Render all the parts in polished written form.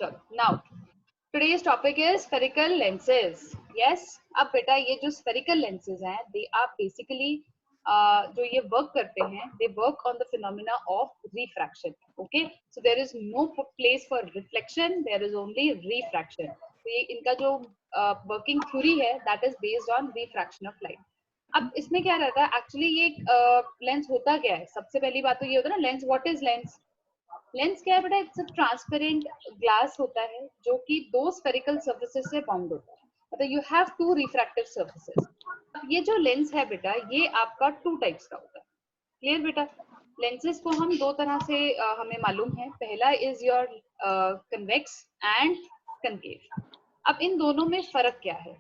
चलो now today's topic is spherical lenses. Yes, अब बेटा ये जो spherical lenses हैं they are basically जो ये work करते हैं they work on the phenomena of refraction. Okay, so there is no place for reflection, there is only refraction. तो ये इनका जो working theory है that is based on refraction of light. अब इसमें क्या रहता है एक्चुअली ये लेंस होता क्या है? सबसे पहली बात तो ये होता है ना lens, what is lens? Lens क्या है बेटा? इट्स अ ट्रांसपेरेंट ग्लास होता है जो कि दो स्फेरिकल सर्फेसेस से बाउंड होता है, मतलब you have two refractive surfaces. अब ये जो लेंस है बेटा ये आपका टू टाइप्स का होता है। क्लियर बेटा? लेंसेज को हम दो तरह से हमें मालूम है। पहला is your convex and concave. अब इन दोनों में फर्क क्या है?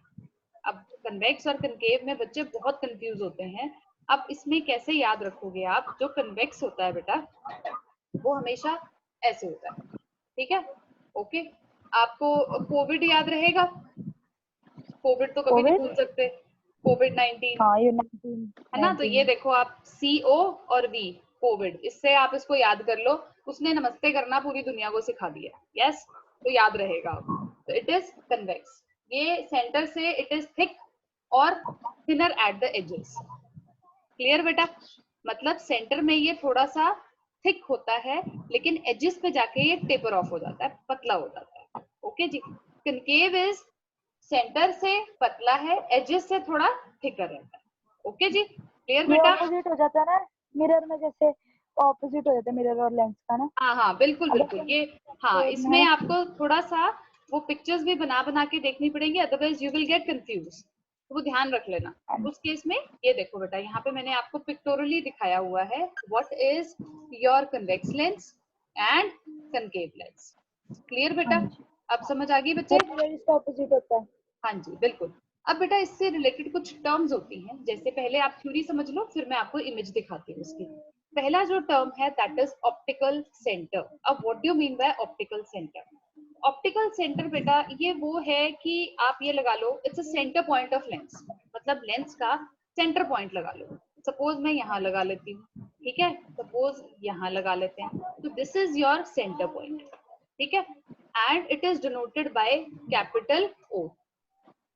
अब कन्वेक्स और कनकेव में बच्चे बहुत कंफ्यूज होते हैं। अब इसमें कैसे याद रखोगे आप? जो कन्वेक्स होता है बेटा वो हमेशा ऐसे होता है, ठीक है? ओके, आपको कोविड याद रहेगा? कोविड तो कभी नहीं भूल सकते, कोविड-19। हाँ, ये 19 है ना? तो ये देखो आप CO और V, कोविड, इससे आप इसको याद कर लो। उसने नमस्ते करना पूरी दुनिया को सिखा दिया। यस, तो याद रहेगा। तो इट इज कन्वेक्स। ये सेंटर से इट इज थिक और thinner at the edges. Clear बेटा? मतलब सेंटर में ये थोड़ा सा थिक होता है लेकिन एजेस पे जाके ये टेपर ऑफ हो जाता है, पतला हो जाता है। ओके जी। कनकेव इज सेंटर से पतला है, एजेस से थोड़ा थिकर रहता है। ओके जी, क्लियर बेटा? ऑपोजिट हो जाता है ना मिरर में, जैसे ऑपोजिट हो जाता है मिरर और लेंस का ना। हाँ हाँ बिल्कुल बिल्कुल। ये हाँ, इसमें है आपको थोड़ा सा वो पिक्चर्स भी बना बना के देखनी पड़ेंगी, otherwise you will get confuse. तो वो ध्यान रख लेना। उस केस में ये देखो बेटा, यहाँ पे मैंने आपको पिक्टोरली दिखाया हुआ है what is your convex lens and concave lens. Clear बेटा? अब समझ आ गई बच्चे? इसका ऑपोजिट होता है। हाँ जी बिल्कुल। अब बेटा इससे रिलेटेड कुछ टर्म्स होती हैं, जैसे पहले आप थ्योरी समझ लो फिर मैं आपको इमेज दिखाती हूँ उसकी। पहला जो टर्म है दैट इज ऑप्टिकल सेंटर। अब what do you mean by optical centre? Optical centre बेटा ये वो है कि आप ये लगा लो it's a centre point of lens, मतलब लेंस का सेंटर पॉइंट लगा लो। सपोज मैं यहाँ लगा लेती हूँ, ठीक है? सपोज यहाँ लगा लेते हैं, तो this is your centre point, ठीक है? And it is denoted by capital O।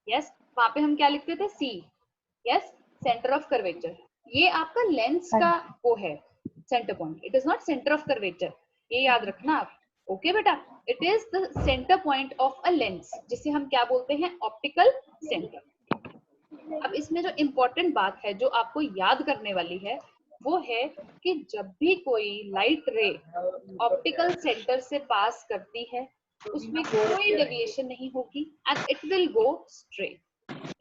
Yes, वहां पे हम क्या लिखते थे? C। Yes, centre of curvature. ये आपका लेंस का वो है centre point, it is not centre of curvature, ये याद रखना आप। ओके बेटा, it is the centre point of a lens, जिसे हम क्या बोलते हैं? Optical centre. अब इसमें जो इम्पोर्टेंट बात है जो आपको याद करने वाली है वो है कि जब भी कोई लाइट रे ऑप्टिकल सेंटर से पास करती है उसमें कोई डेविएशन नहीं होगी and it will go straight.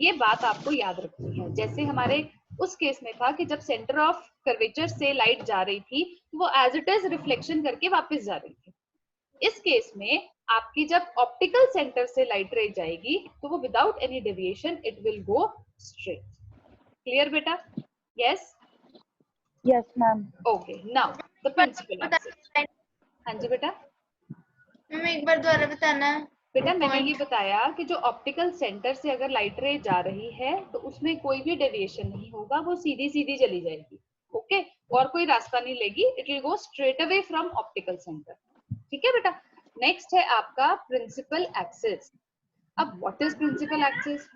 ये बात आपको याद रखनी है। जैसे हमारे उस केस में था कि जब सेंटर ऑफ कर्वेचर से लाइट जा रही थी तो वो एज इट इज रिफ्लेक्शन करके वापस जा रही थी। इस केस में आपकी जब ऑप्टिकल सेंटर से लाइट रे जाएगी तो वो without any deviation it will go straight. Clear बेटा? Yes yes ma'am. Okay, now the principal axis. हाँ जी बेटा? मैम एक बार दोबारा बताना। बेटा मैंने ये बताया कि जो ऑप्टिकल सेंटर से अगर लाइट रे जा रही है तो उसमें कोई भी डेविएशन नहीं होगा, वो सीधी सीधी चली जाएगी। ओके, और कोई रास्ता नहीं लेगी, it will go straight away from optical centre. ठीक है बेटा? नेक्स्ट है आपका प्रिंसिपल एक्सिस। अब व्हाट इज प्रिंसिपल एक्सिस?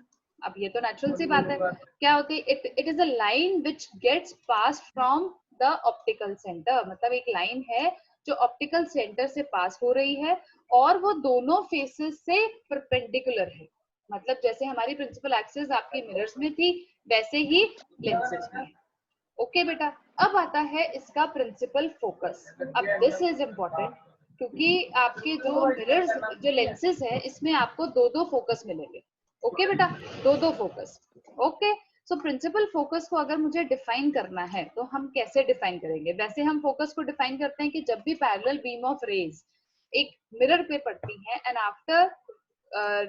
अब ये तो नेचुरल सी बात है, क्या होती है? It is a line which gets pass from the optical centre. मतलब एक लाइन है जो ऑप्टिकल सेंटर से पास हो रही है और वो दोनों फेसेस से परपेंडिकुलर है। मतलब जैसे हमारी प्रिंसिपल एक्सिस आपकी मिरर्स में थी वैसे ही लेंसेज में है। ओके बेटा, अब आता है इसका प्रिंसिपल फोकस। अब दिस इज इम्पोर्टेंट क्योंकि आपके जो मिरर्स जो लेंसेज है इसमें आपको दो दो फोकस मिलेंगे। ओके बेटा, दो दो focus. Okay, so principal focus को अगर मुझे डिफाइन करना है तो हम कैसे डिफाइन करेंगे? वैसे हम फोकस को डिफाइन करते हैं कि जब भी पैरेलल बीम ऑफ रेज एक मिरर पे पड़ती है एंड आफ्टर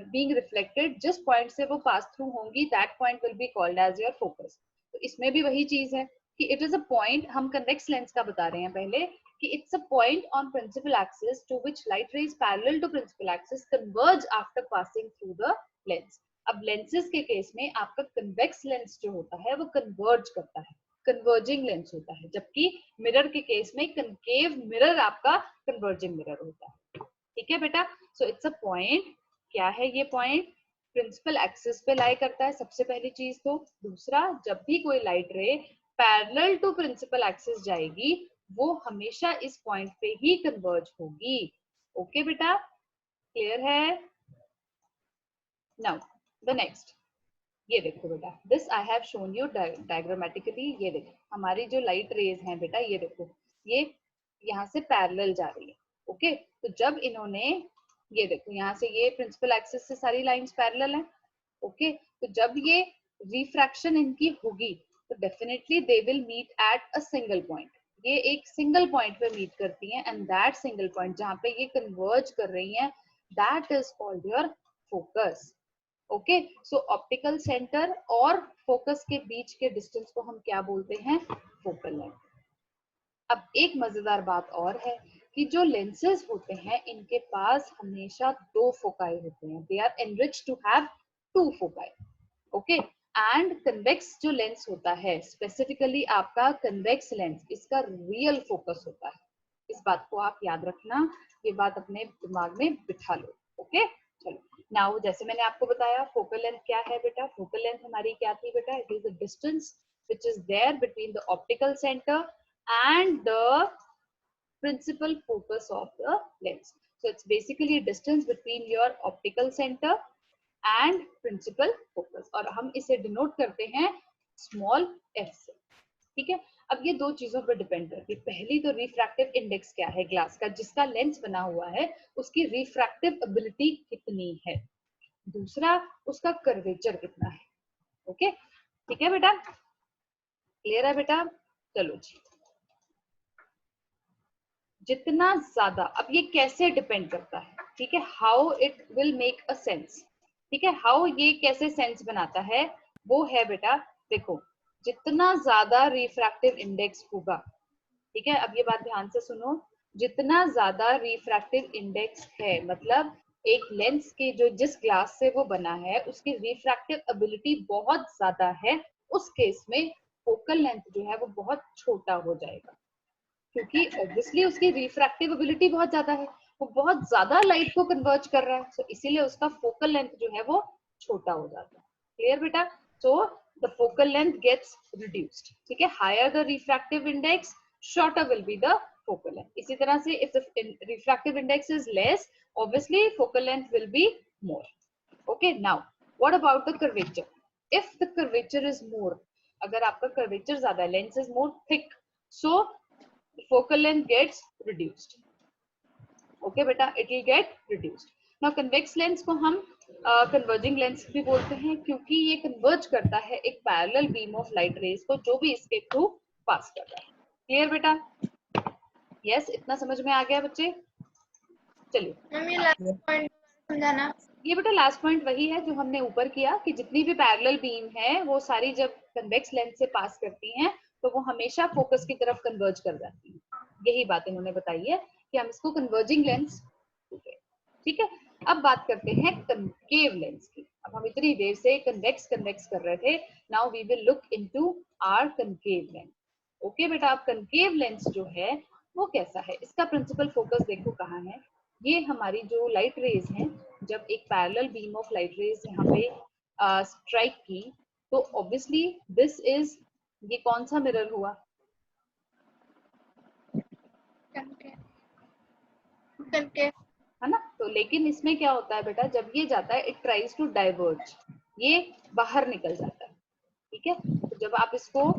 बीइंग रिफ्लेक्टेड जिस पॉइंट से वो पास थ्रू होंगी that point will be called as your focus. तो इसमें भी वही चीज है कि इट इज अ पॉइंट, हम कन्वेक्स लेंस का बता रहे हैं पहले कि it's a point on principal axis to which light rays parallel to principal axis converge after passing through the lens। अब लेंसेज के केस में आपका कन्वेक्स लेंस जो होता है वो कन्वर्ज करता है, कन्वर्जिंग लेंस होता है, जबकि मिरर के केस में कनकेव मिरर आपका कन्वर्जिंग मिरर होता है। ठीक है बेटा, सो इट्स अ पॉइंट। क्या है ये पॉइंट? प्रिंसिपल एक्सिस पे लाई करता है सबसे पहली चीज तो। दूसरा, जब भी कोई light ray parallel to principal axis जाएगी वो हमेशा इस पॉइंट पे ही कन्वर्ज होगी। ओके बेटा, क्लियर है? नाउ द नेक्स्ट, ये देखो बेटा, this I have shown you diagrammatically. ये देखो हमारी जो लाइट रेज हैं बेटा, ये देखो ये यहाँ से पैरेलल जा रही है। ओके, तो जब इन्होंने, ये देखो यहाँ से ये प्रिंसिपल एक्सिस से सारी लाइंस पैरेलल हैं। ओके, तो जब ये रिफ्रैक्शन इनकी होगी तो definitely they will meet at a single point. ये एक सिंगल पॉइंट पे मीट करती हैं एंड दैट सिंगल पॉइंट जहाँ पे ये कन्वर्ज कर रही हैं, that is called your focus. Okay, so optical centre और फोकस के बीच के डिस्टेंस को हम क्या बोलते हैं? Focal length. अब एक मजेदार बात और है कि जो लेंसेज होते हैं इनके पास हमेशा दो फोकाई होते हैं। They are enriched to have two foci. Okay, and convex जो लेंस होता है, स्पेसिफिकली आपका कन्वेक्स लेंस, इसका रियल फोकस होता है। इस बात को आप याद रखना, ये बात अपने दिमाग में बिठा लो। ओके, चलो नाउ जैसे मैंने आपको बताया फोकल लेंथ क्या है बेटा। फोकल लेंथ हमारी क्या थी बेटा? It is the distance which is there between the optical center and the principal focus of the lens. So it's basically distance between your optical center and principal focus, और हम इसे denote करते हैं small f से। ठीक है, अब ये दो चीजों पर डिपेंड करती है। पहली तो रिफ्रैक्टिव इंडेक्स क्या है ग्लास का, जिसका लेंस बना हुआ है उसकी रिफ्रैक्टिव एबिलिटी कितनी है। दूसरा, उसका कर्वेचर कितना है। ओके, ठीक है बेटा, क्लियर है बेटा? चलो जी, जितना ज्यादा, अब ये कैसे डिपेंड करता है, ठीक है, how it will make a sense. ठीक है, हाउ ये कैसे सेंस बनाता है वो है बेटा, देखो जितना ज्यादा रिफ्रैक्टिव इंडेक्स होगा, ठीक है, अब ये बात ध्यान से सुनो, जितना ज्यादा रिफ्रैक्टिव इंडेक्स है मतलब एक लेंस के जो जिस ग्लास से वो बना है उसकी रिफ्रैक्टिव एबिलिटी बहुत ज्यादा है, उस केस में फोकल लेंथ जो है वो बहुत छोटा हो जाएगा, क्योंकि ऑब्वियसली उसकी रिफ्रैक्टिव एबिलिटी बहुत ज्यादा है, वो बहुत ज्यादा लाइट को कन्वर्ज कर रहा है, सो इसीलिए उसका फोकल लेंथ जो है वो छोटा हो जाता है। क्लियर बेटा? So the focal length gets reduced. ठीक है, higher the refractive index, shorter will be the focal length. इसी तरह से if the refractive index is less, obviously focal length will be more. Okay, now what about the curvature? If the curvature is more, अगर आपका curvature ज्यादा है, lens is more thick, so focal length gets reduced. Okay बेटा, it will get reduced. Now convex lens को हम converging lens भी बोलते हैं, क्योंकि ये converge करता है एक parallel beam of light rays को जो भी इसके through pass कर रहा है। क्लियर बेटा? यस, इतना समझ में आ गया बच्चे? चलिए, मैम ये लास्ट पॉइंट समझाना। ये बेटा लास्ट पॉइंट वही है जो हमने ऊपर किया कि जितनी भी पैरेलल बीम है वो सारी जब कन्वेक्स लेंस से पास करती हैं तो वो हमेशा फोकस की तरफ कन्वर्ज कर जाती हैं। यही बात इन्होंने बताई है कि हम इसको कन्वर्जिंग लेंस, ठीक है। अब बात करते हैं कनकेव लेंस की। अब हम इतनी देर से कन्वेक्स कन्वेक्स कर रहे थे, now we will look into our concave lens. Okay बेटा, अब कनकेव लेंस जो है वो कैसा है, इसका प्रिंसिपल फोकस देखो कहाँ है। ये हमारी जो लाइट रेज हैं, जब एक parallel beam of light rays यहाँ पे स्ट्राइक की तो ऑब्वियसली दिस इज, ये कौन सा मिरर हुआ? है ना? तो लेकिन इसमें क्या होता है बेटा, जब ये जाता है इट ट्राइज टू डाइवर्ज, ये बाहर निकल जाता है। ठीक है, तो जब आप इसको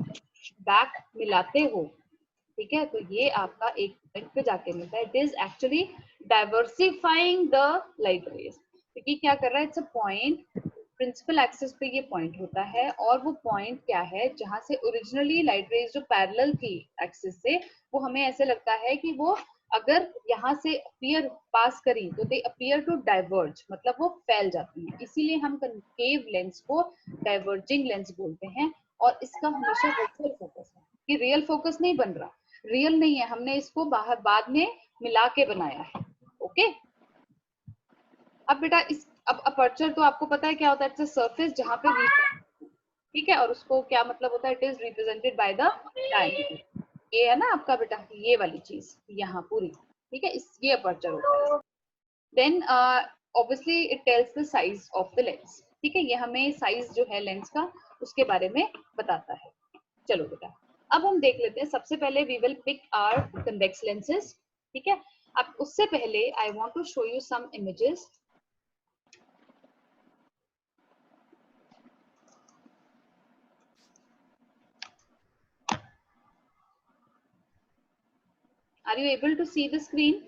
बैक मिलाते हो, ठीक है, तो ये आपका एक पॉइंट पे जाके मिलता है। It is actually diversifying the light rays, क्योंकि क्या कर रहा है, it's a point, principal axis पे ये पॉइंट होता है और वो पॉइंट क्या है जहां से ओरिजिनली लाइट रेज जो पैरेलल थी एक्सिस से, वो हमें ऐसे लगता है कि वो अगर यहाँ से अपीयर पास करी तो दे अपीयर टू डाइवर्ज, मतलब वो फैल जाती है। इसीलिए हम कनकेव लेंस को डाइवर्जिंग लेंस बोलते हैं और इसका हमेशा वर्चुअल फोकस है, कि रियल फोकस नहीं बन रहा, रियल नहीं है, हमने इसको बाहर बाद में मिला के बनाया है। ओके, अब बेटा इस, अब अपर्चर तो आपको पता है क्या होता है, इट्स अ सरफेस जहां पे ठीक है, और उसको क्या मतलब होता है, it is represented by the diameter. ये है ना आपका बेटा ये वाली चीज यहाँ पूरी, ठीक है, इस ये अपर्चर होता है। Then obviously it tells the size of the lens. ठीक है, ये हमें साइज जो है लेंस का उसके बारे में बताता है। चलो बेटा, अब हम देख लेते हैं। सबसे पहले we will pick our convex lenses. ठीक है, अब उससे पहले I want to show you some images. Are you able to see the screen?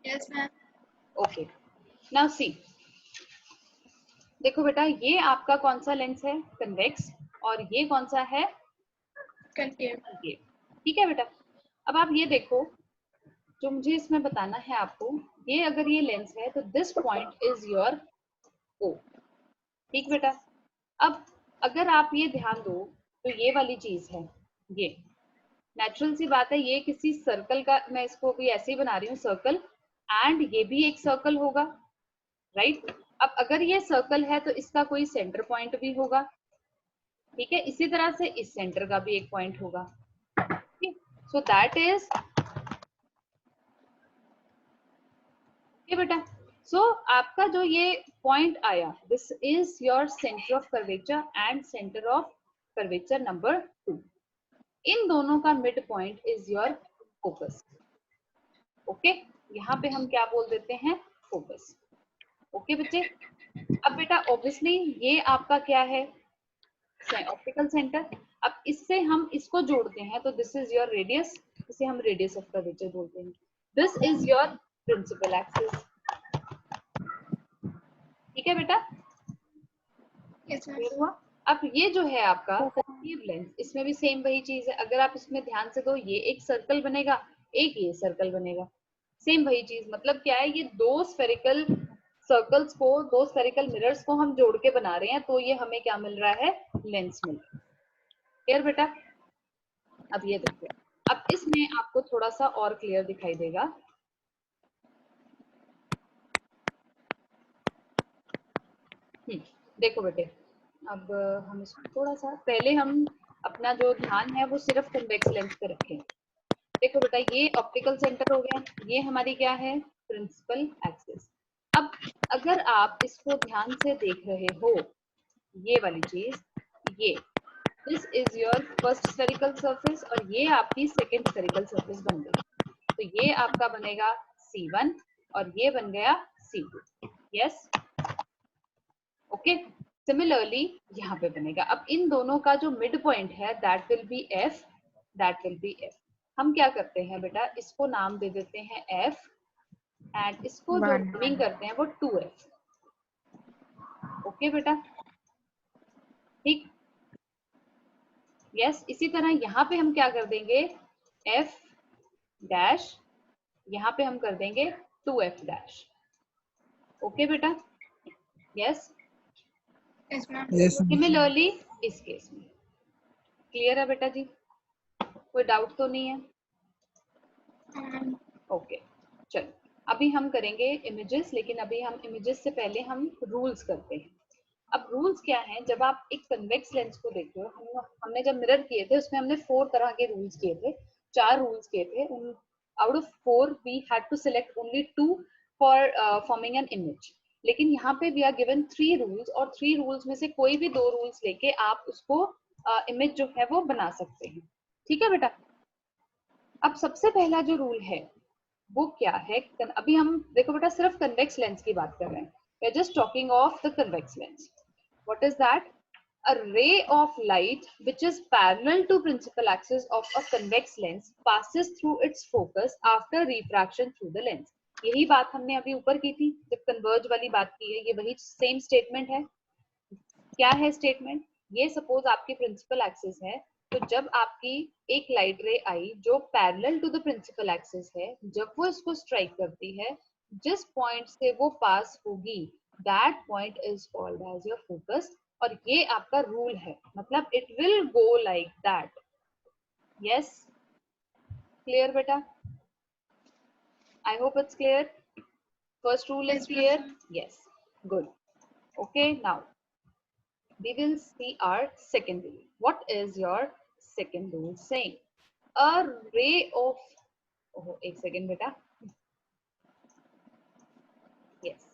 Yes, ma'am. Okay. Now see. देखो बेटा, ये आपका कौन सा लेंस है? कन्वेक्स। और ये कौन सा है? Concave. कॉन्केव। ठीक है बेटा, अब आप ये देखो, जो मुझे इसमें बताना है आपको, ये अगर ये लेंस है तो this point is your O. ठीक बेटा, अब अगर आप ये ध्यान दो तो ये वाली चीज है, ये नेचुरल सी बात है, ये किसी सर्कल का, मैं इसको भी ऐसे ही बना रही हूँ सर्कल, एंड ये भी एक सर्कल होगा, राइट? अब अगर ये सर्कल है तो इसका कोई सेंटर पॉइंट भी होगा। ठीक है, इसी तरह से इस सेंटर का भी एक पॉइंट होगा। सो दैट इज ओके बेटा। सो आपका जो ये पॉइंट आया, this is your centre of curvature and centre of curvature number 2। इन दोनों का mid point is your focus. Okay, यहाँ पे हम क्या बोल देते हैं? फोकस। ओके बच्चे, अब बेटा ऑब्वियसली ये आपका क्या है? Optical centre. अब इससे हम इसको जोड़ते हैं तो दिस इज योर रेडियस, इसे हम रेडियस ऑफ कर्वेचर बोलते हैं। This is your principal axis. ठीक है बेटा, Yes, ma'am. क्लियर हुआ? अब ये जो है आपका कॉन्केव लेंस, इसमें भी सेम वही चीज है। अगर आप इसमें ध्यान से दो, ये एक सर्कल बनेगा, एक ये सर्कल बनेगा, सेम वही चीज। मतलब क्या है, ये दो स्फेरिकल सर्कल्स को, दो स्फेरिकल मिरर्स को हम जोड़ के बना रहे हैं, तो ये हमें क्या मिल रहा है? लेंस मिल रहा है। क्लियर बेटा? अब ये देखो, अब इसमें आपको थोड़ा सा और क्लियर दिखाई देगा। देखो बेटे, अब हम इसको थोड़ा सा, पहले हम अपना जो ध्यान है वो सिर्फ कन्वेक्स लेंस पे रखें। देखो बेटा, ये ऑप्टिकल सेंटर हो गया, ये हमारी क्या है? Principal axis. अब अगर आप इसको ध्यान से देख रहे हो, ये वाली चीज, ये this is your first spherical surface और ये आपकी सेकेंड स्फेरिकल सरफेस बन गई। तो ये आपका बनेगा C1 और ये बन गया C2। Yes, okay. सिमिलरली यहाँ पे बनेगा। अब इन दोनों का जो मिड पॉइंट है that will B F, that will B F। हम क्या करते हैं बेटा, इसको नाम दे देते हैं F एंड इसको जो नेमिंग करते हैं वो 2F। ओके बेटा, ठीक। यस, इसी तरह यहाँ पे हम क्या कर देंगे? F डैश, यहाँ पे हम कर देंगे 2F डैश। ओके बेटा, yes. Yes, ma'am. Yes, similarly इस केस में क्लियर है बेटा जी? कोई डाउट तो नहीं है? ओके, चलो अभी हम करेंगे इमेजेस, लेकिन अभी हम इमेजेस से पहले हम रूल्स करते हैं। अब रूल्स क्या हैं? जब आप एक कन्वेक्स लेंस को देखते हो, हमने जब मिरर किए थे उसमें हमने 4 तरह के रूल्स किए थे, 4 रूल्स किए थे। उन out of 4 we had to select only 2 for forming an image. लेकिन यहाँ पे वी आर गिवन 3 रूल्स, और 3 रूल्स में से कोई भी 2 रूल्स लेके आप उसको इमेज जो है वो बना सकते हैं। ठीक है बेटा? अब सबसे पहला जो रूल है वो क्या है? अभी हम देखो बेटा सिर्फ कन्वेक्स लेंस की बात कर रहे हैं, we are just talking of the convex lens. What is that? A ray of light which is parallel to principal axis of a convex lens passes through its focus after refraction through the lens। यही बात हमने अभी ऊपर की थी जब converge वाली बात की है, ये वही सेम स्टेटमेंट है। क्या है स्टेटमेंट? ये सपोज आपकी प्रिंसिपल एक्सिस है, तो जब आपकी एक लाइट रे आई जो parallel to the principal axis है, जब वो इसको स्ट्राइक करती है, जिस पॉइंट से वो पास होगी that point is called as your focus. और ये आपका रूल है, मतलब it will go like that. Yes, clear बेटा? I hope it's clear. First rule is Yes, clear? ma'am. Yes, good. Okay, now we will see our second rule. What is your second rule saying? A ray of, oh, एक second बेटा, Yes.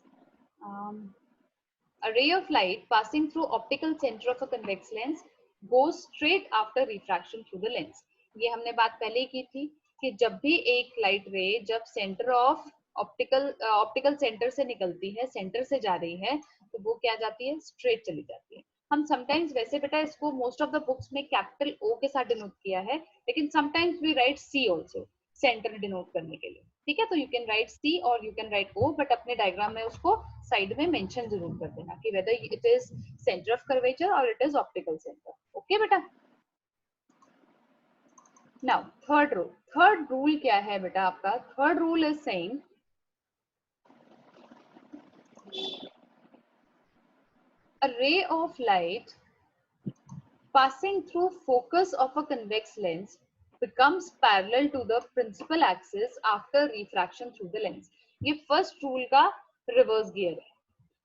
A ray of light passing through optical center of a convex lens goes straight after refraction through the lens. ये हमने बात पहले ही की थी कि जब भी एक लाइट रे जब सेंटर ऑफ ऑप्टिकल सेंटर से निकलती है, सेंटर से जा रही है, तो वो क्या जाती है, स्ट्रेट चली जाती है. हम समटाइम्स वैसे बेटा इसको मोस्ट ऑफ द बुक्स में कैपिटल ओ के साथ डिनोट किया है, लेकिन sometimes we write C also centre denote करने के लिए. ठीक है, तो यू कैन राइट सी और you can write O, but अपने डायग्राम में उसको साइड में मेंशन जरूर कर देना कि whether it is centre of curvature और it is optical centre. Okay बेटा. नाउ थर्ड रूल क्या है बेटा आपका? Third rule is saying a ray of light passing through focus of a convex lens becomes parallel to the principal axis after refraction through the lens. ये first rule का reverse gear है.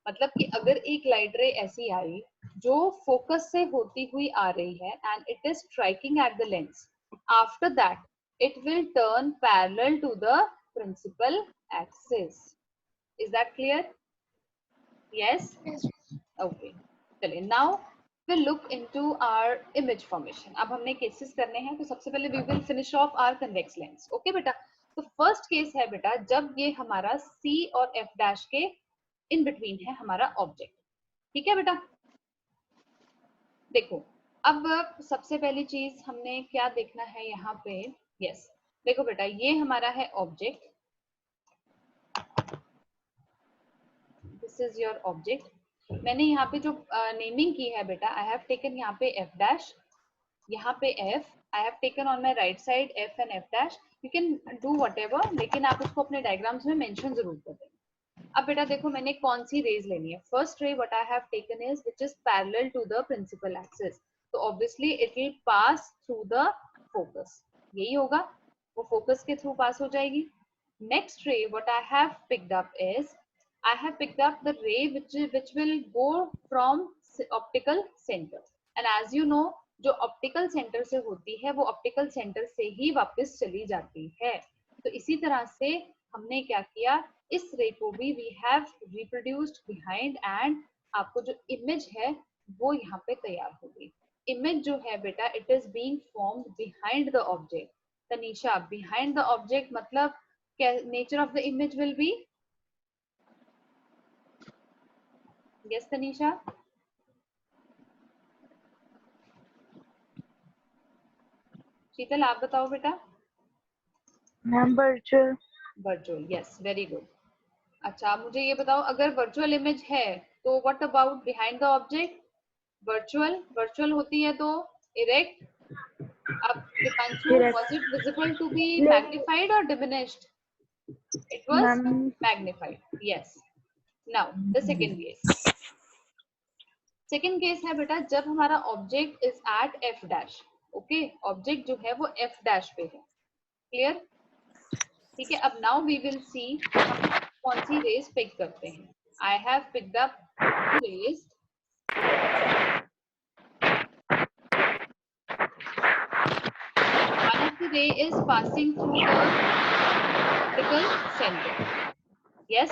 मतलब कि अगर एक लाइट रे ऐसी आई जो फोकस से होती हुई आ रही है and it is striking at the lens, after that it will turn parallel to the principal axis. Is that clear? Yes. Yes. Okay, चलिए now we'll look into our image formation. अब हमने cases करने हैं, तो सबसे पहले we will finish off our convex lens. Okay बेटा. तो फर्स्ट केस है बेटा जब ये हमारा C और F डैश के इन बिटवीन है हमारा ऑब्जेक्ट. ठीक है बेटा. देखो अब सबसे पहली चीज हमने क्या देखना है यहाँ पे. यस, देखो बेटा ये हमारा है object. This is your object. मैंने यहाँ पे जो नेमिंग की है बेटा, आई हैव टेकन यहाँ पे F डैश, यहाँ पे F, I have taken on my right side F and F dash. You can do whatever, लेकिन आप उसको अपने डायग्राम्स में मेंशन जरूर कर देना. अब बेटा देखो मैंने कौन सी रेज लेनी है. First ray what I have taken is which is parallel to the principal axis, तो obviously it will pass through the focus. यही होगा, वो फोकस के थ्रू पास हो जाएगी. नेक्स्ट रे what I have picked up is I have picked up the ray which will go from optical center, and as you know जो optical center से होती है वो optical center से ही वापस चली जाती है. तो इसी तरह से हमने क्या किया, इस रे को भी we have reproduced behind, and आपको जो image है वो यहाँ पे तैयार हो गई. Image जो है बेटा it is being formed behind the object. Tanisha, behind the object मतलब क्या nature of the image will be? Yes, Tanisha. शीतल आप बताओ बेटा. Ma'am virtual. Virtual, yes, very good. अच्छा मुझे ये बताओ, अगर वर्चुअल इमेज है तो what about behind the object? Virtual होती है तो इरेक्ट. अब Deepanshu, was it visible to be magnified और diminished? It was magnified. Yes. Now the second case. Second case है बेटा जब हमारा object is at F dash. Okay, object जो है वो F डैश पे है. क्लियर? ठीक है. अब नाउ वी विल सी कौन सी रेज पिक करते हैं. I have picked up rays. One of the ray is passing through the optical centre. Yes.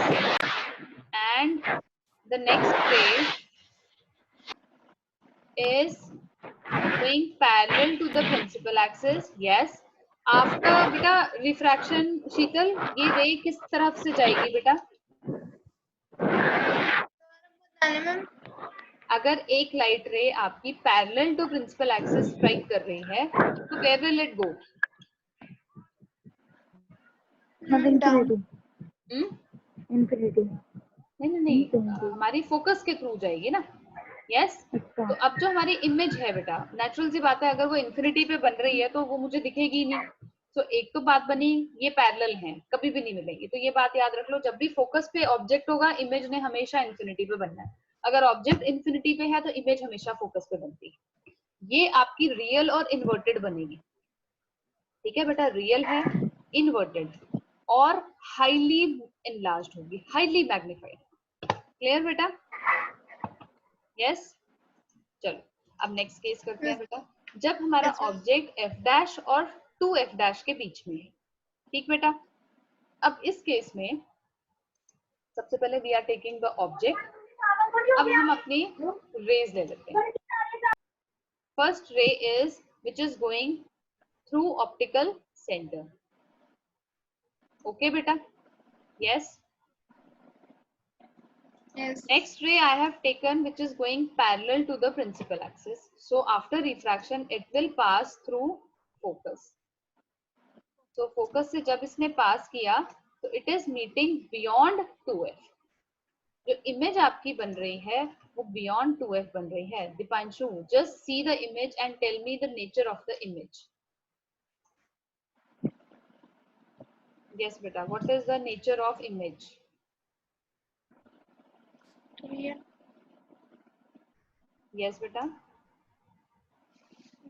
And the next ray is going parallel to the principal axis. Yes. After बेटा refraction, शीतल ये रे किस तरफ से जाएगी बेटा? अगर एक लाइट रे आपकी parallel to principal axis strike कर रही है तो where will it go? Infinity. नहीं, हमारी फोकस के थ्रू जाएगी ना. यस. तो अब जो हमारी इमेज है बेटा, नेचुरल सी बात है, अगर वो इन्फिनिटी पे बन रही है तो वो मुझे दिखेगी नहीं. तो एक तो बात बनी, ये पैरेलल हैं, कभी भी नहीं मिलेंगी. तो ये बात याद रख लो, जब भी फोकस पे ऑब्जेक्ट होगा इमेज ने हमेशा इन्फिनिटी पे बनना है. अगर ऑब्जेक्ट इन्फिनिटी पे है तो इमेज हमेशा फोकस पे बनती है. ये आपकी रियल और इन्वर्टेड बनेगी. ठीक है बेटा, रियल है, इन्वर्टेड और हाईली एनलार्ज्ड होगी, हाईली मैग्नीफाइड. क्लियर बेटा? यस. चलो अब नेक्स्ट केस करते हैं बेटा. जब हमारा ऑब्जेक्ट F डैश और 2F डैश के बीच में है. ठीक बेटा. अब इस केस में सबसे पहले we are taking the object. अब हम अपनी रेज ले लेते हैं. First ray is which is going through optical centre. Okay बेटा? Yes. Yes. Next ray I have taken which is going parallel to the principal axis. So after refraction it will pass through focus. So focus से जब इसने pass किया तो it is meeting beyond 2f. जो image आपकी बन रही है वो beyond 2f बन रही है. Dipanshu, just see the image and tell me the nature of the image. Yes beta, what is the nature of image? Real. Yes बेटा.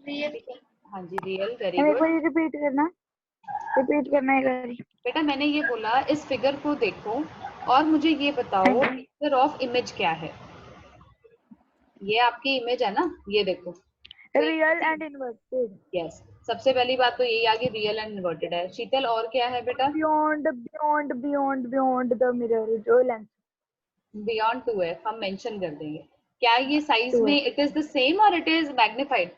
Real. हाँ जी, रियल. वेरी एक गुड. बार रिपीट करना एक बार. बेटा मैंने ये बोला इस फिगर को देखो और मुझे ये बताओ नेचर ऑफ इमेज क्या है. ये आपकी इमेज है ना, ये देखो. Real and inverted. यस, सबसे पहली बात तो यही आ गई, रियल एंड इन्वर्टेड है. शीतल और क्या है बेटा? बियॉन्ड द मिरर, जो लेंस बियॉन्ड 2f हम मेंशन कर देंगे. क्या ये साइज 2f. में इट इज द सेम और इट इज मैग्नीफाइड?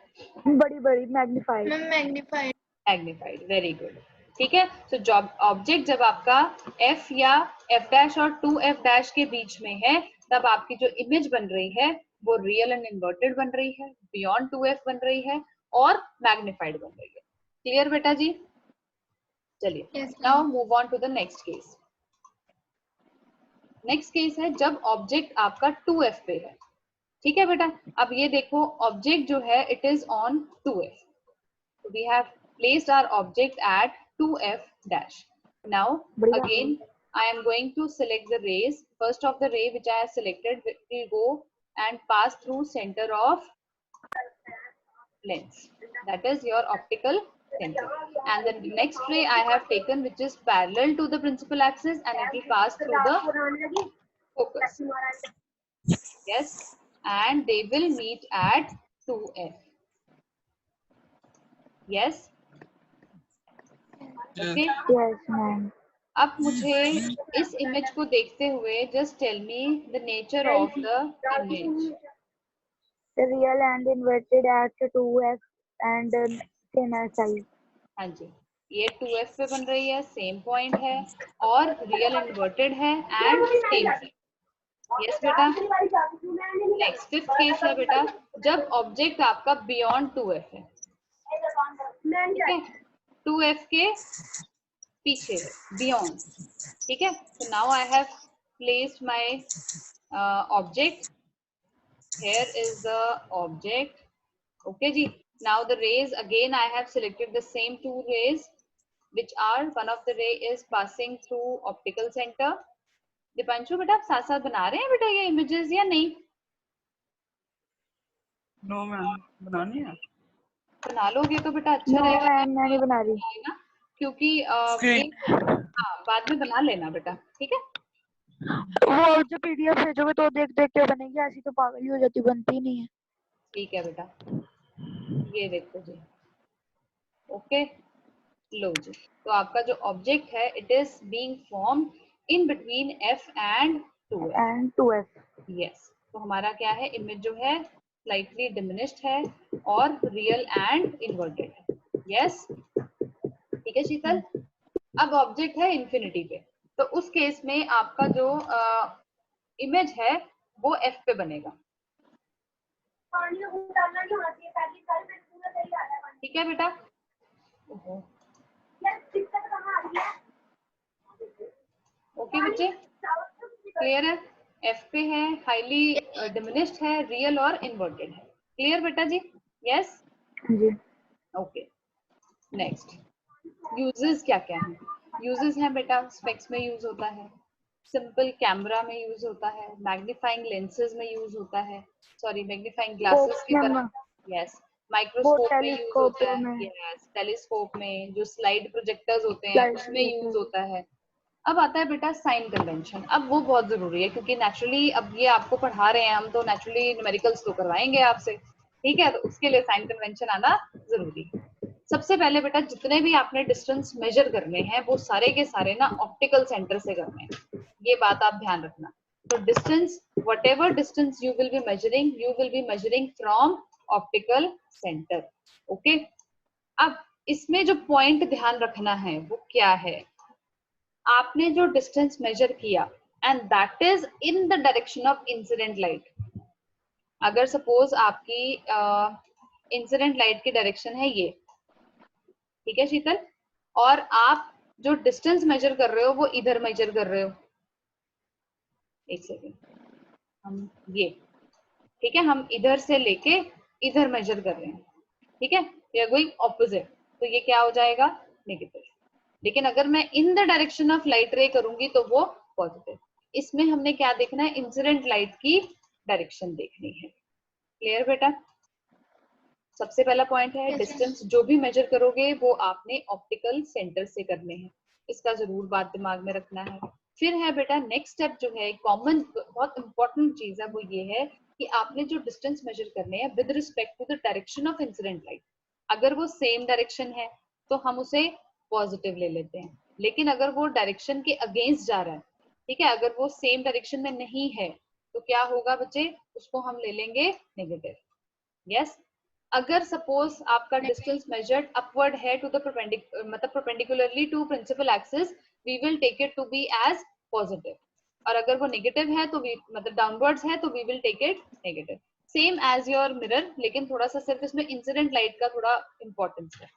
बड़ी magnified. Ma'am, magnified. Magnified. Very good. ठीक है. तो जब ऑब्जेक्ट जब आपका f या f डैश और 2f डैश के बीच में है तब आपकी जो इमेज बन रही है वो रियल एंड इन्वर्टेड बन रही है, बियॉन्ड 2f बन रही है और मैग्नीफाइड बन रही है. क्लियर बेटा जी? चलिए Yes, now ma'am. Move on to the next case. Next case है जब ऑब्जेक्ट आपका 2f पे है. ठीक है बेटा. अब ये देखो ऑब्जेक्ट जो है it is on 2f. We have placed our object at 2f dash. Now again I am going to select the rays. First of the ray which I have selected will go and pass through center of lens. That is your optical center. And then the next ray I have taken which is parallel to the principal axis and it will pass through the focus. Yes. And they will meet at 2f. Yes. Okay. Yes ma'am. अब मुझे इस image को देखते हुए just tell me the nature of the image. Real and inverted at 2f and same as size. हाँ जी, ये 2f पे बन रही है, सेम पॉइंट है और रियल इन्वर्टेड है एंड सेम. यस बेटा. नेक्स्ट फिफ्थ केस है बेटा जब ऑब्जेक्ट आपका बियॉन्ड 2f है. ठीक है, 2f के पीछे है, बियॉन्ड. ठीक है. तो now I have placed my object. Here is the object. Okay जी. Now the rays again I have selected the same two rays which are one of the ray is passing through optical center. Deepanshu बेटा आप साथ साथ बना रहे हैं बेटा ये images या नहीं? नो मैम, बनानी है. बना लोगे तो बेटा अच्छा रहेगा. मैं नहीं बना रही. ना क्योंकि हाँ बाद में बना लेना बेटा. ठीक है. वो जो पीडीएफ भेजोगे तो देख देख के बनेगी, ऐसी तो पागल ही हो जाती, बनती ही नहीं है. ठीक है बेटा. ये देखो जी. ओके. लो जी. तो आपका जो ऑब्जेक्ट है it is being formed in between f and 2f. And 2f. Yes. तो हमारा क्या है, इमेज जो है स्लाइटली डिमिनिश्ड है और रियल एंड इन्वर्टेड है. यस. ठीक है शीतल. अब ऑब्जेक्ट है इंफिनिटी पे, तो उस केस में आपका जो इमेज है वो f पे बनेगा. ठीक है बेटा. ओके बच्चे, क्लियर है? f पे है, हाईली डिमिनिश्ड है, रियल और इन्वर्टेड है. क्लियर बेटा जी? यस. जी. ओके. नेक्स्ट यूजेस क्या क्या है? यूजेस हैं बेटा, स्पेक्स में यूज होता है, सिंपल कैमरा में यूज होता है, मैग्नीफाइंग लेंसेज में यूज होता है, सॉरी मैग्नीफाइंग ग्लासेस की तरह. यस. माइक्रोस्कोप में यूज होता है. यस. टेलीस्कोप में जो स्लाइड प्रोजेक्टर्स होते हैं उसमें यूज होता है. अब आता है बेटा साइन कन्वेंशन. अब वो बहुत जरूरी है क्योंकि नेचुरली अब ये आपको पढ़ा रहे हैं हम, तो नेचुरली न्यूमेरिकल्स तो करवाएंगे आपसे. ठीक है. तो उसके लिए साइन कन्वेंशन आना जरूरी है. सबसे पहले बेटा जितने भी आपने डिस्टेंस मेजर करने हैं वो सारे के सारे ना ऑप्टिकल सेंटर से करने हैं, ये बात आप ध्यान रखना। तो distance, whatever distance you will be measuring from optical centre. Okay, अब इसमें जो पॉइंट ध्यान रखना है वो क्या है, आपने जो डिस्टेंस मेजर किया and that is in the direction of incident light. अगर सपोज आपकी इंसिडेंट लाइट की डायरेक्शन है ये, ठीक है शीतल, और आप जो डिस्टेंस मेजर कर रहे हो वो इधर मेजर कर रहे हो, एक सेकेंड, हम ये, ठीक है, हम इधर से लेके इधर मेजर कर रहे हैं, ठीक है, वी आर गोइंग ऑपोजिट, तो ये क्या हो जाएगा, नेगेटिव। लेकिन अगर मैं in the direction of light रे करूंगी तो वो पॉजिटिव। इसमें हमने क्या देखना है, इंसिडेंट लाइट की डायरेक्शन देखनी है। क्लियर बेटा? सबसे पहला पॉइंट है Yes, डिस्टेंस जो भी मेजर करोगे वो आपने ऑप्टिकल सेंटर से करने हैं, इसका जरूर बात दिमाग में रखना है। फिर है बेटा नेक्स्ट स्टेप जो है, कॉमन बहुत इंपॉर्टेंट चीज है, वो ये है कि आपने जो डिस्टेंस मेजर करने हैं with respect to the direction of incident light, अगर वो सेम डायरेक्शन है तो हम उसे पॉजिटिव ले लेते हैं, लेकिन अगर वो डायरेक्शन के अगेंस्ट जा रहा है, ठीक है, अगर वो सेम डायरेक्शन में नहीं है तो क्या होगा बच्चे, उसको हम ले लेंगे नेगेटिव। यस, अगर सपोज आपका डिस्टेंस मेजर्ड अपवर्ड है टू द मतलब perpendicularly to principal axis, we will take it to be as positive, और अगर वो नेगेटिव है तो मतलब डाउनवर्ड्स है तो we will take it negative, same as your mirror, लेकिन थोड़ा सा सिर्फ इसमें इंसिडेंट लाइट का थोड़ा इंपॉर्टेंस है।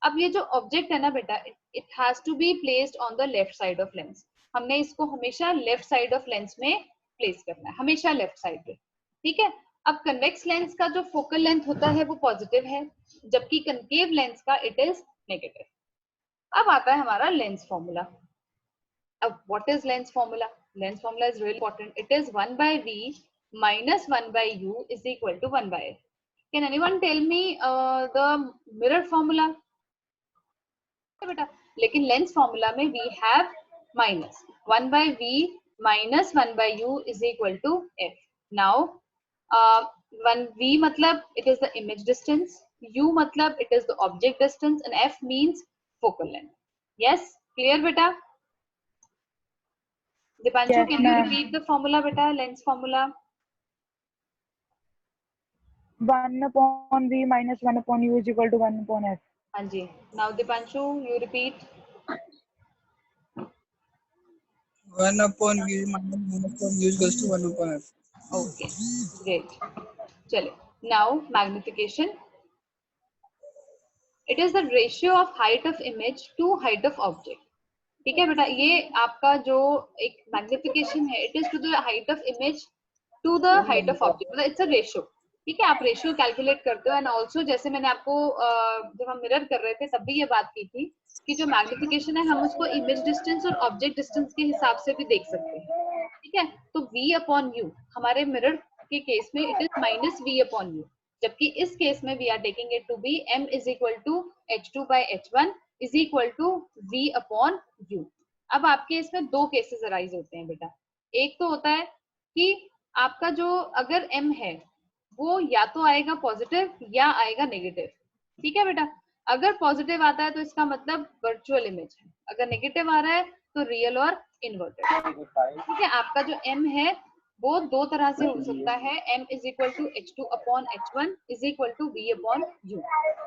अब ये जो ऑब्जेक्ट है ना बेटा, it has to be placed on the left side of lens, हमने इसको हमेशा लेफ्ट साइड ऑफ लेंस में प्लेस करना है, हमेशा लेफ्ट साइड पे, ठीक है। अब कन्वेक्स लेंस का जो फोकल लेंथ होता है वो पॉजिटिव है, जबकि कनकेव लेंस का इट इज नेगेटिव। अब आता है हमारा लेंस फॉर्मूला। अब what is lens formula? Lens formula is really important, it is 1/v minus 1/u is equal to 1/f. Can anyone tell me the mirror formula? बेटा, लेकिन lens formula में we have minus 1/v minus 1/u is equal to f. Now 1v मतलब it is the image distance, u मतलब it is the object distance, and f means focal length. Yes, clear बेटा? Dipanshu, Yes, can you ma'am. repeat the formula बेटा, lens formula? 1/v minus 1/u is equal to 1/f. हाँ जी, now Dipanshu, you repeat. 1/v minus 1/u is equals to 1/f. Okay, great. चले, now magnification. It is the ratio of height of image to height of object. ठीक है बेटा, ये आपका जो एक magnification है, it is to the height of image to the height of object, मतलब इट्स अ रेशियो, ठीक है, आप रेशियो कैलकुलेट करते हो। एंड ऑल्सो जैसे मैंने आपको जब हम मिरर कर रहे थे तब भी ये बात की थी कि जो मैग्निफिकेशन है हम उसको इमेज डिस्टेंस और ऑब्जेक्ट डिस्टेंस के हिसाब से भी देख सकते हैं, ठीक है। तो v अपॉन u हमारे मिरर के केस में it is minus v upon u, जबकि इस केस में we are taking it to be m is equal to h2 by h1 is equal to v upon u। अब आपके इसमें दो केसेस अराइज होते हैं बेटा, एक तो होता है कि आपका जो अगर m है वो या तो आएगा पॉजिटिव या आएगा नेगेटिव, ठीक है बेटा। अगर पॉजिटिव आता है तो इसका मतलब वर्चुअल इमेज है, अगर नेगेटिव आ रहा है तो रियल और इन्वर्टेड, ठीक है। आपका जो m है वो दो तरह से हो सकता है, m is equal to h2 upon h1 is equal to v upon u,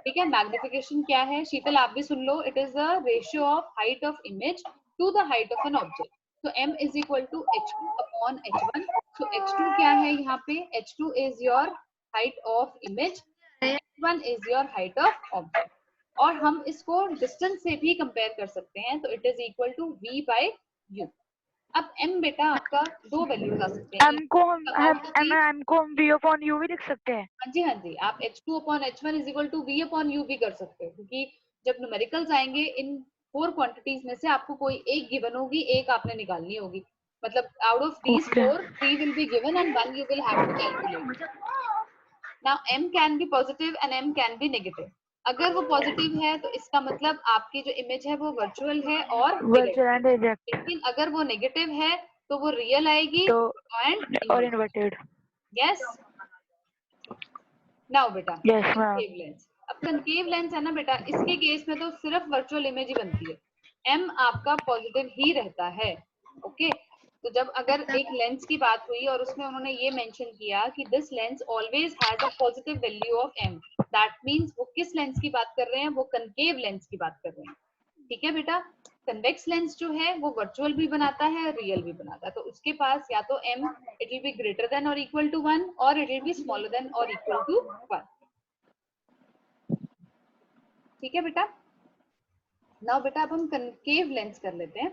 ठीक है। मैग्निफिकेशन क्या है शीतल, आप भी सुन लो, it is the ratio of height of image to the height of an object. तो m is equal to h2 upon h1, so h2 क्या है यहाँ पे, h2 is your height of image, h1 is your height of object, और हम इसको distance से भी कंपेयर कर सकते हैं, तो it is equal to v by u। अब m बेटा आपका दो वैल्यूज आ सकते हैं, m को हम v upon u भी लिख सकते हैं। हाँ जी हाँ जी, आप h2 upon h1 is equal to v upon u भी कर सकते हो, क्योंकि जब न्यूमेरिकल्स आएंगे इन 4 क्वांटिटीज में से आपको कोई एक गिवन होगी, एक आपने निकालनी होगी, मतलब out of these 4 3 will be given and 1 you will have to calculate. Now m can be positive and m can be negative. अगर वो पॉजिटिव है तो इसका मतलब आपकी जो इमेज है वो वर्चुअल है और वर्चुअल, लेकिन अगर वो नेगेटिव है तो वो रियल आएगी तो एंड और इन्वर्टेड। यस। नाउ बेटा Yes, ma'am. कनकेव लेंस, अब कनकेव लेंस है ना बेटा, इसके केस में तो सिर्फ वर्चुअल इमेज ही बनती है, m आपका पॉजिटिव ही रहता है। ओके, तो जब अगर एक लेंस की बात हुई और उसमें उन्होंने ये मेंशन किया कि this lens always has a positive value of m, that means वो किस लेंस की बात कर रहे हैं, वो कनकेव लेंस की बात कर रहे हैं। ठीक है बेटा, कन्वेक्स लेंस जो है वो वर्चुअल भी बनाता है, रियल भी बनाता है, तो उसके पास या तो m it will be greater than और इक्वल टू 1 और it will be smaller than और इक्वल टू 1। ठीक है बेटा। नाउ बेटा अब हम कनकेव लेंस कर लेते हैं।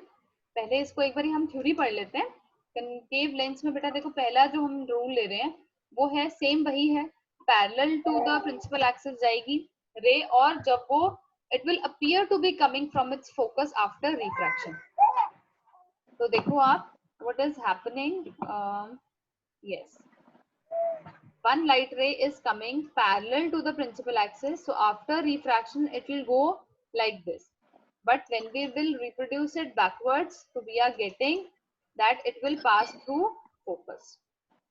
पहले इसको एक बार हम थ्योरी पढ़ लेते हैं। कनकेव लेंस में बेटा देखो, पहला जो हम रूल ले रहे हैं वो है सेम वही है, parallel to the principal axis जाएगी रे, और जब वो it will appear to be coming from its focus after refraction. तो देखो आप what is happening, yes, one light ray is coming parallel to the principal axis, so after refraction it will go like this, but when we will reproduce it backwards, so we are getting that it will pass through focus।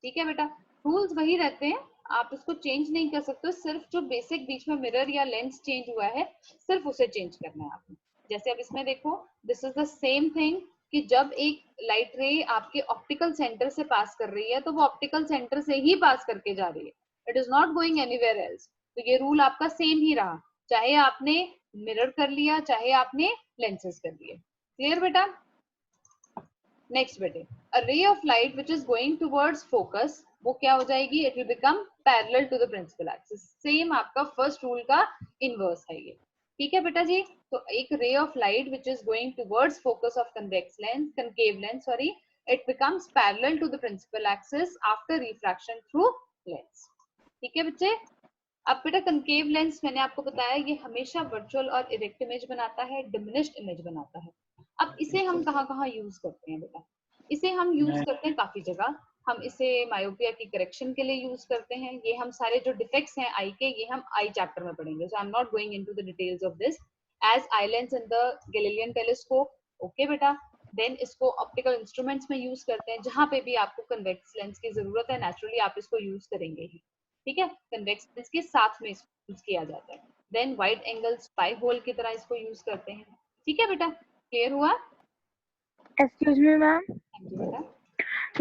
ठीक है बेटा, rules वही रहते हैं, आप इसको change नहीं कर सकते, सिर्फ जो बेसिक बीच में मिरर या लेंस चेंज हुआ है सिर्फ उसे चेंज करना है आपको। जैसे अब इसमें देखो, this is the same thing कि जब एक लाइट रे आपके ऑप्टिकल सेंटर से पास कर रही है तो वो ऑप्टिकल सेंटर से ही पास करके जा रही है, it is not going anywhere else. तो ये रूल आपका सेम ही रहा, चाहे आपने मिरर कर लिया चाहे आपने लेंसेज कर लिए। क्लियर बेटा। नेक्स्ट बेटे, a ray of light which is going towards focus, वो क्या हो जाएगी, it will become parallel to the principal axis. Same आपका फर्स्ट रूल का इनवर्स है ये। ठीक है बेटा जी, तो एक ray of light which is going towards focus of convex lens, concave lens sorry, it becomes parallel to the principal axis after refraction through lens। ठीक है बच्चे। अब बेटा कनकेव लेंस मैंने आपको बताया ये हमेशा वर्चुअल और इरेक्ट इमेज बनाता है, डिमिनिश्ड इमेज बनाता है। अब इसे हम कहाँ यूज करते हैं बेटा, इसे हम यूज करते हैं काफी जगह। हम इसे मायोपिया की करेक्शन के लिए यूज करते हैं। ये हम सारे जो डिफेक्ट्स हैं आई के, ये हम आई चैप्टर में पढ़ेंगे, so I am not going into the details of this. As eye lens in the Galilean telescope, okay बेटा। देन इसको ऑप्टिकल इंस्ट्रूमेंट्स में यूज करते हैं, जहां पे भी आपको कन्वेक्स लेंस की जरूरत है नेचुरली आप इसको यूज करेंगे ही। ठीक है, कन्वेक्स लेंस के साथ में इसको यूज किया जाता है। Then wide angle spy hole की तरह इसको यूज करते हैं। ठीक है बेटा, क्लियर हुआ। एक्सक्यूज मी मैम, हाँ जी बेटा।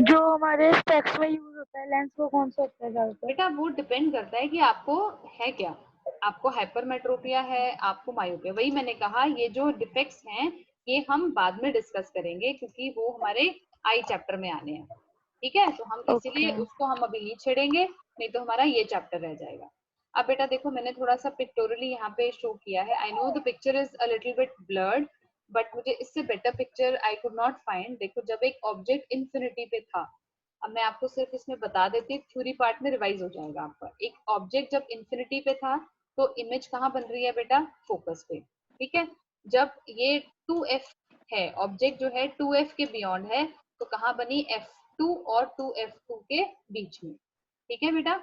जो हमारे स्पेक्स में यूज होता है लेंस वो कौन सा होता है ज्यादातर? बेटा वो डिपेंड करता है कि आपको है क्या, आपको हाइपरमेट्रोपिया है, आपको मायोपिया। वही मैंने कहा ये जो डिफेक्ट्स हैं ये हम बाद में डिस्कस करेंगे क्योंकि वो हमारे आई चैप्टर में आने हैं। ठीक है, तो हम इसीलिए उसको हम अभी नहीं छेड़ेंगे, नहीं तो हमारा ये चैप्टर रह जाएगा। अब बेटा देखो मैंने थोड़ा सा पिक्टोरियली यहाँ पे शो किया है। I know the picture is a little bit blurred, but मुझे इससे better picture I could not find. देखो जब एक ऑब्जेक्ट इंफिनिटी पे था, अब मैं आपको सिर्फ इसमें बता देती हूँ, थ्योरी पार्ट में रिवाइज हो जाएगा आपका। एक ऑब्जेक्ट जब इंफिनिटी पे था तो इमेज कहाँ बन रही है बेटा, फोकस पे। ठीक है, जब ये 2f है, ऑब्जेक्ट जो है 2f के बियॉन्ड है, तो कहाँ बनी, f2 और 2f2 के बीच में। ठीक है बेटा।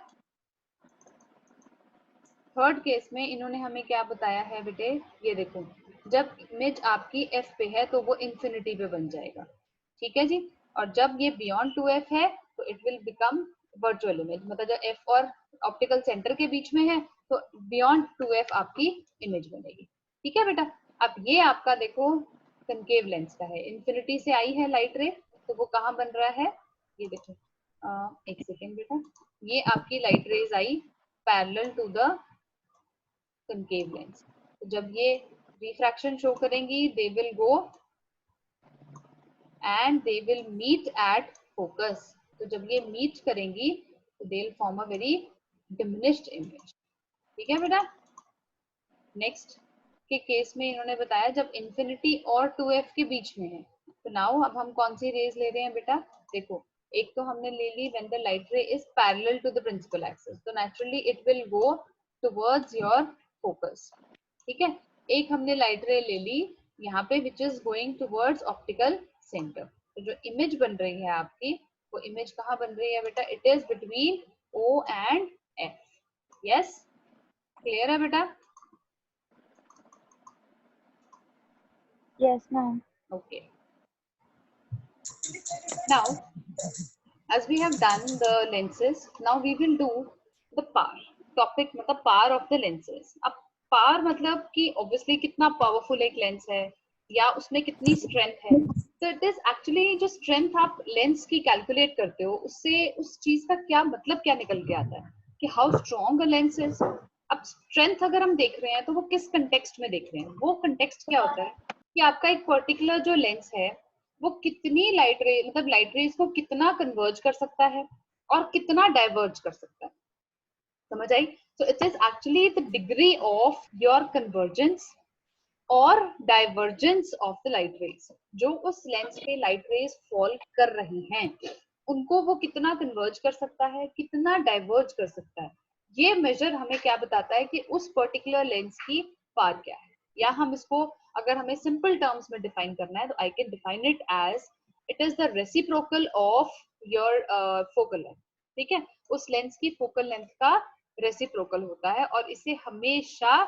थर्ड केस में इन्होंने हमें क्या बताया है बेटे, ये देखो जब इमेज आपकी f पे है तो वो इंफिनिटी पे बन जाएगा। ठीक है जी, और जब ये बियॉन्ड 2f है तो it will become virtual image, मतलब जब f और ऑप्टिकल सेंटर के बीच में है तो बियॉन्ड 2f आपकी इमेज बनेगी। ठीक है बेटा। अब ये आपका देखो कनकेव लेंस का है, इंफिनिटी से आई है लाइट रे, तो वो कहाँ बन रहा है, ये देखो एक सेकेंड बेटा, ये आपकी लाइट रेज आई parallel to the concave lens. तो जब ये रिफ्रैक्शन शो करेंगी they will go and they will meet at focus। तो जब ये मीट करेंगी तो they will form a very diminished image। ठीक है बेटा। नेक्स्ट के केस में इन्होंने बताया जब इंफिनिटी और 2f के बीच में है, तो नाउ अब हम कौन सी रेज ले रहे हैं बेटा, देखो एक तो हमने ले ली when the light ray is parallel to the principal axis, तो naturally it will go towards your focus। ठीक है, एक हमने लाइट रे ले ली यहाँ पे which is going towards optical center, तो जो इमेज बन रही है आपकी वो इमेज कहाँ बन रही है बेटा, it is between O and F। Yes, clear है बेटा। Yes ma'am। Okay, now as we have done the lenses, now we will do the power। Topic मतलब पावर ऑफ द लेंसेज। अब पावर मतलब कि ऑब्वियसली कितना powerful एक lens है या उसमें कितनी स्ट्रेंथ है। तो इट इज एक्चुअली जो स्ट्रेंथ आप लेंस की कैलकुलेट करते हो उससे उस चीज का क्या मतलब क्या निकल के आता है कि how strong a lens is. अब स्ट्रेंथ अगर हम देख रहे हैं तो वो किस कंटेक्स्ट में देख रहे हैं, वो कंटेक्स्ट क्या होता है कि आपका एक पर्टिकुलर जो लेंस है वो कितनी लाइट रे मतलब लाइट रेज को कितना कन्वर्ज कर सकता है और कितना डाइवर्ज कर सकता है। समझ आई? So it is actually the degree of your convergence और divergence of the light rays. जो उस लेंस पे लाइट रेज फॉल कर रही हैं उनको वो कितना कन्वर्ज कर सकता है, कितना डाइवर्ज कर सकता है। ये मेजर हमें क्या बताता है कि उस पर्टिकुलर लेंस की पावर क्या है। या हम इसको अगर हमें सिंपल टर्म्स में डिफाइन करना है तो I can define it as it is the reciprocal of your focal length. ठीक है, उस लेंस की फोकल लेंथ का रेसिप्रोकल होता है और इसे हमेशा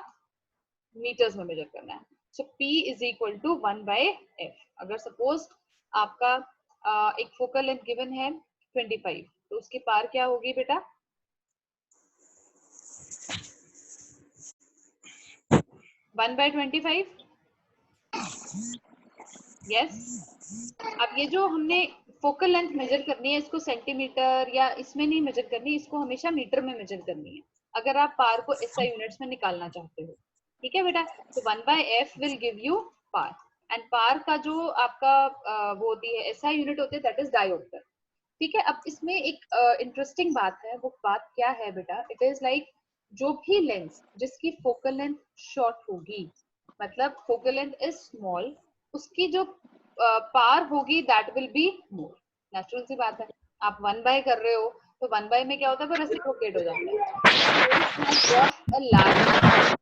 मीटर्स में मेजर करना है। So P is equal to 1/f। अगर सपोज आपका एक फोकल लेंथ गिवन है 25 तो उसकी पावर क्या होगी बेटा? 1/25। यस। अब ये जो हमने फोकल लेंथ मेजर करनी है इसको सेंटीमीटर या इसमें नहीं मेजर करनी, इसको हमेशा मीटर में मेजर करनी है अगर आप पावर को SI यूनिट्स में निकालना चाहते हो। ठीक है बेटा, तो 1/f will give you power and power का जो आपका वो होती है SI यूनिट होती है दैट इज डायोप्टर। ठीक है, अब इसमें एक इंटरेस्टिंग बात है, वो बात क्या है बेटा? इट इज लाइक जो भी लेंस जिसकी फोकल लेंथ शॉर्ट होगी मतलब फोकल लेंथ इज स्मॉल, उसकी जो पावर होगी that will be more. Natural सी बात है, आप 1/, कर रहे हो तो 1/, में क्या होता है वो रेसिप्रोकेट हो जाता है। a larger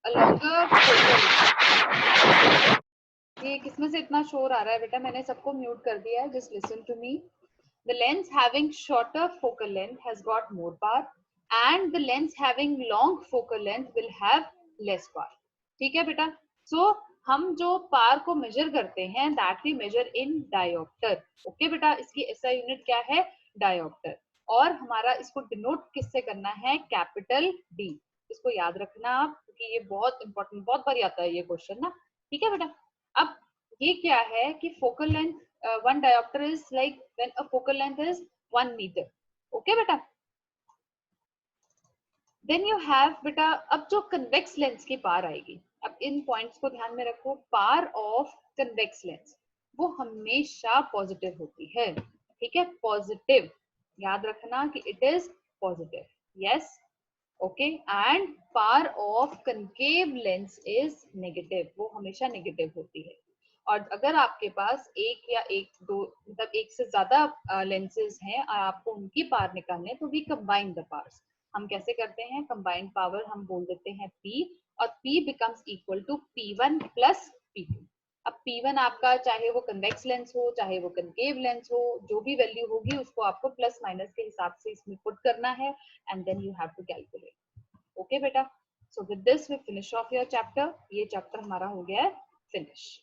a longer focal। ये किसमें से इतना शोर आ रहा है बेटा? मैंने सबको म्यूट कर दिया है, just listen to me. The lens having shorter focal length has got more power and the lens having long focal length will have less power। ठीक है बेटा, so हम जो पावर को मेजर करते हैं that we measure in diopter। Okay बेटा, इसकी SI यूनिट क्या है? डायोप्टर। और हमारा इसको डिनोट किससे करना है? Capital D। इसको याद रखना आप क्योंकि ये बहुत इंपॉर्टेंट, बहुत बार आता है ये क्वेश्चन ना। ठीक है बेटा, अब ये क्या है कि focal length one diopter is like when a focal length is 1 meter। okay बेटा, then you have बेटा अब जो convex lens की पावर आएगी, अब इन पॉइंट्स को ध्यान में रखो। पावर ऑफ convex lens वो हमेशा पॉजिटिव होती है। ठीक है, पॉजिटिव, याद रखना कि it is positive. Yes, okay. And power of concave lens is negative, वो हमेशा नेगेटिव होती है। और अगर आपके पास एक या एक दो मतलब एक से ज्यादा लेंसेज हैं और आपको उनकी पावर निकालने तो वी कंबाइन द पावर्स। हम कैसे करते हैं? कंबाइंड पावर हम बोल देते हैं P और P becomes equal to P1 plus P2। अब P1 आपका चाहे वो कन्वेक्स लेंस हो चाहे वो कनकेव लेंस हो, जो भी वैल्यू होगी उसको आपको प्लस माइनस के हिसाब से इसमें पुट करना है and then you have to calculate. Okay बेटा, so with this we finish off your chapter. ये चैप्टर हमारा हो गया है फिनिश।